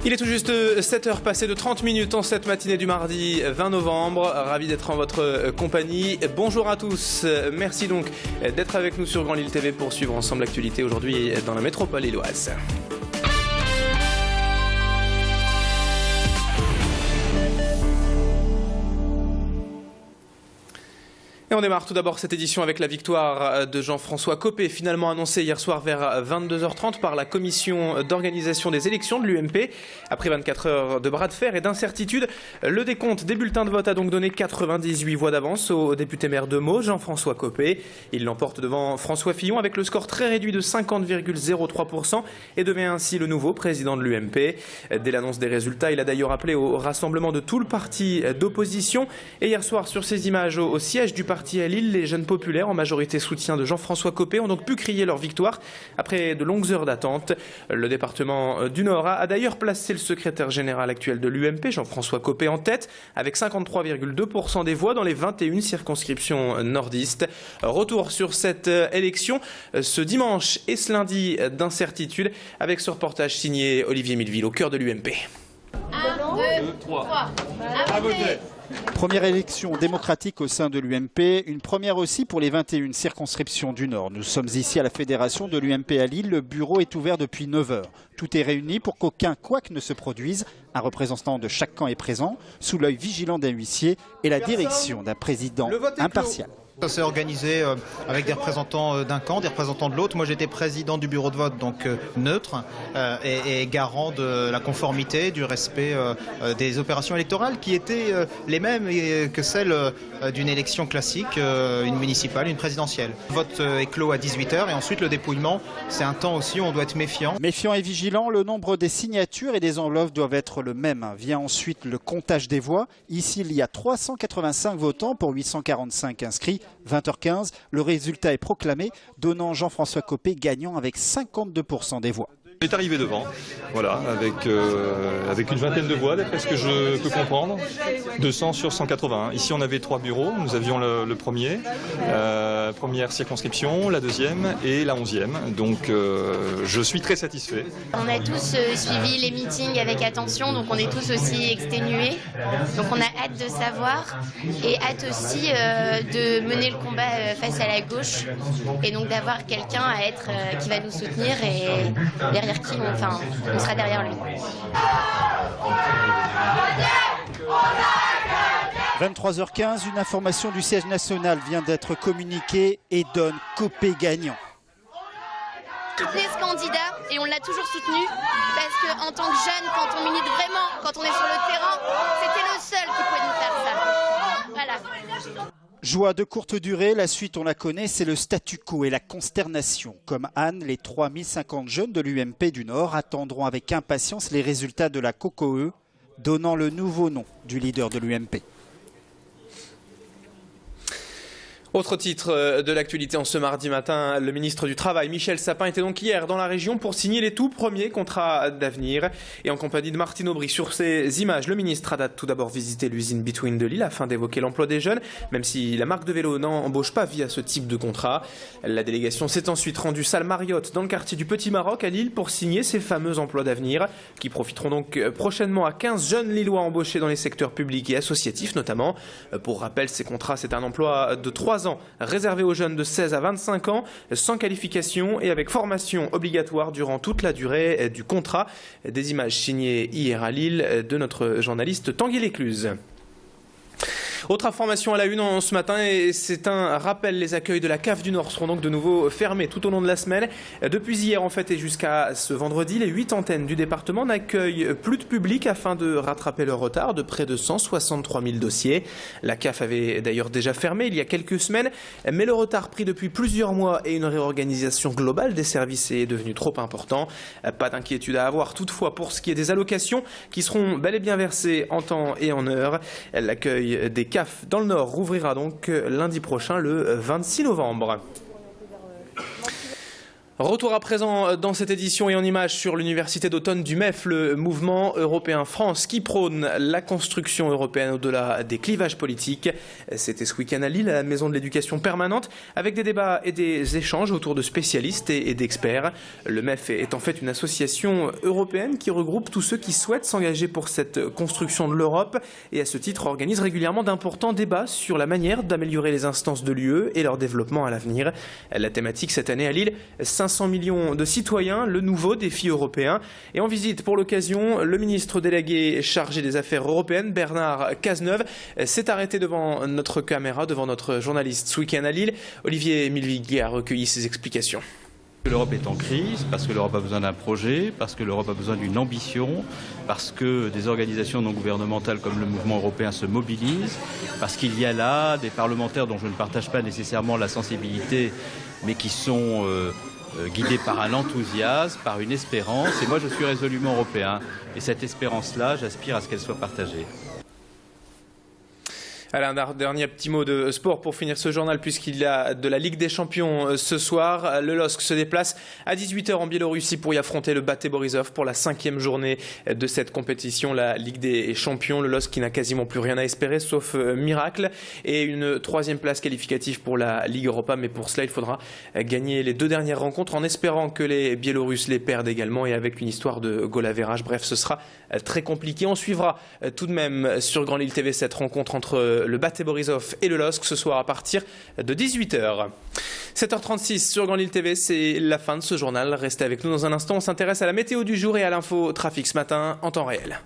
Il est tout juste 7h passées de 30 minutes en cette matinée du mardi 20 novembre. Ravi d'être en votre compagnie. Bonjour à tous. Merci donc d'être avec nous sur Grand Lille TV pour suivre ensemble l'actualité aujourd'hui dans la métropole lilloise. Et on démarre tout d'abord cette édition avec la victoire de Jean-François Copé, finalement annoncée hier soir vers 22h30 par la commission d'organisation des élections de l'UMP. Après 24 heures de bras de fer et d'incertitude, le décompte des bulletins de vote a donc donné 98 voix d'avance au député maire de Meaux, Jean-François Copé. Il l'emporte devant François Fillon avec le score très réduit de 50,03% et devient ainsi le nouveau président de l'UMP. Dès l'annonce des résultats, il a d'ailleurs appelé au rassemblement de tout le parti d'opposition. Et hier soir, sur ces images au siège du parti à Lille, les jeunes populaires, en majorité soutien de Jean-François Copé, ont donc pu crier leur victoire après de longues heures d'attente. Le département du Nord a d'ailleurs placé le secrétaire général actuel de l'UMP, Jean-François Copé, en tête, avec 53,2% des voix dans les 21 circonscriptions nordistes. Retour sur cette élection ce dimanche et ce lundi d'incertitude, avec ce reportage signé Olivier Milleville au cœur de l'UMP. 1, 2, 3. À voter. Première élection démocratique au sein de l'UMP, une première aussi pour les 21 circonscriptions du Nord. Nous sommes ici à la fédération de l'UMP à Lille. Le bureau est ouvert depuis 9 heures. Tout est réuni pour qu'aucun couac ne se produise. Un représentant de chaque camp est présent, sous l'œil vigilant d'un huissier et la direction d'un président impartial. Ça s'est organisé avec des représentants d'un camp, des représentants de l'autre. Moi j'étais président du bureau de vote, donc neutre et garant de la conformité, du respect des opérations électorales qui étaient les mêmes que celles d'une élection classique, une municipale, une présidentielle. Le vote est clos à 18h et ensuite le dépouillement, c'est un temps aussi où on doit être méfiant. Méfiant et vigilant, le nombre des signatures et des enveloppes doivent être le même. Vient ensuite le comptage des voix. Ici il y a 385 votants pour 845 inscrits. 20h15, le résultat est proclamé, donnant Jean-François Copé gagnant avec 52% des voix. On est arrivé devant, voilà, avec une vingtaine de voix, d'après ce que je peux comprendre, 200 sur 181. Ici, on avait 3 bureaux. Nous avions le premier, première circonscription, la deuxième et la 11e. Donc, je suis très satisfait. On a tous suivi les meetings avec attention, donc on est tous aussi exténués. Donc, on a hâte de savoir et hâte aussi de mener le combat face à la gauche et donc d'avoir quelqu'un à être qui va nous soutenir et derrière qui on sera derrière lui. 23h15, une information du siège national vient d'être communiquée et donne Copé gagnant. Soutenez ce candidat et on l'a toujours soutenu parce qu'en tant que jeune, quand on milite vraiment, quand on est sur le terrain, c'était le seul qui pouvait nous faire ça. Voilà. Joie de courte durée, la suite on la connaît, c'est le statu quo et la consternation. Comme Anne, les 3050 jeunes de l'UMP du Nord attendront avec impatience les résultats de la COCOE, donnant le nouveau nom du leader de l'UMP. Autre titre de l'actualité en ce mardi matin, le ministre du Travail, Michel Sapin, était donc hier dans la région pour signer les tout premiers contrats d'avenir. Et en compagnie de Martine Aubry, sur ces images, le ministre a tout d'abord visité l'usine Between de Lille afin d'évoquer l'emploi des jeunes, même si la marque de vélo n'embauche pas via ce type de contrat. La délégation s'est ensuite rendue salle Marriott dans le quartier du Petit Maroc à Lille pour signer ces fameux emplois d'avenir qui profiteront donc prochainement à 15 jeunes Lillois embauchés dans les secteurs publics et associatifs notamment. Pour rappel, ces contrats, c'est un emploi de 3 ans réservé aux jeunes de 16 à 25 ans, sans qualification et avec formation obligatoire durant toute la durée du contrat. Des images signées hier à Lille de notre journaliste Tanguy Lécluse. Autre information à la une en ce matin, et c'est un rappel, les accueils de la CAF du Nord seront donc de nouveau fermés tout au long de la semaine. Depuis hier en fait et jusqu'à ce vendredi, les 8 antennes du département n'accueillent plus de public afin de rattraper le retard de près de 163 000 dossiers. La CAF avait d'ailleurs déjà fermé il y a quelques semaines, mais le retard pris depuis plusieurs mois et une réorganisation globale des services est devenu trop important. Pas d'inquiétude à avoir toutefois pour ce qui est des allocations qui seront bel et bien versées en temps et en heure. L'accueil des CAF dans le Nord rouvrira donc lundi prochain le 26 novembre. Retour à présent dans cette édition et en images sur l'université d'automne du MEF, le mouvement européen France qui prône la construction européenne au-delà des clivages politiques. C'était ce week-end à Lille, à la Maison de l'éducation permanente, avec des débats et des échanges autour de spécialistes et d'experts. Le MEF est en fait une association européenne qui regroupe tous ceux qui souhaitent s'engager pour cette construction de l'Europe et à ce titre organise régulièrement d'importants débats sur la manière d'améliorer les instances de l'UE et leur développement à l'avenir. La thématique cette année à Lille, 500 millions de citoyens, le nouveau défi européen. Et en visite pour l'occasion, le ministre délégué chargé des affaires européennes, Bernard Cazeneuve, s'est arrêté devant notre caméra, devant notre journaliste ce week-end à Lille. Olivier Milviguier a recueilli ses explications. L'Europe est en crise, parce que l'Europe a besoin d'un projet, parce que l'Europe a besoin d'une ambition, parce que des organisations non gouvernementales comme le mouvement européen se mobilisent, parce qu'il y a là des parlementaires dont je ne partage pas nécessairement la sensibilité, mais qui sont guidés par un enthousiasme, par une espérance. Et moi, je suis résolument européen. Et cette espérance-là, j'aspire à ce qu'elle soit partagée. Allez, un dernier petit mot de sport pour finir ce journal puisqu'il y a de la Ligue des Champions ce soir. Le LOSC se déplace à 18h en Biélorussie pour y affronter le Bate Borisov pour la 5e journée de cette compétition, la Ligue des Champions. Le LOSC qui n'a quasiment plus rien à espérer sauf miracle et une 3e place qualificative pour la Ligue Europa. Mais pour cela, il faudra gagner les 2 dernières rencontres en espérant que les Biélorusses les perdent également et avec une histoire de goal average. Bref, ce sera très compliqué. On suivra tout de même sur Grand Lille TV cette rencontre entre le Bate Borisov et le LOSC ce soir à partir de 18h. 7h36 sur Grand Lille TV, c'est la fin de ce journal. Restez avec nous dans un instant, on s'intéresse à la météo du jour et à l'info trafic ce matin en temps réel.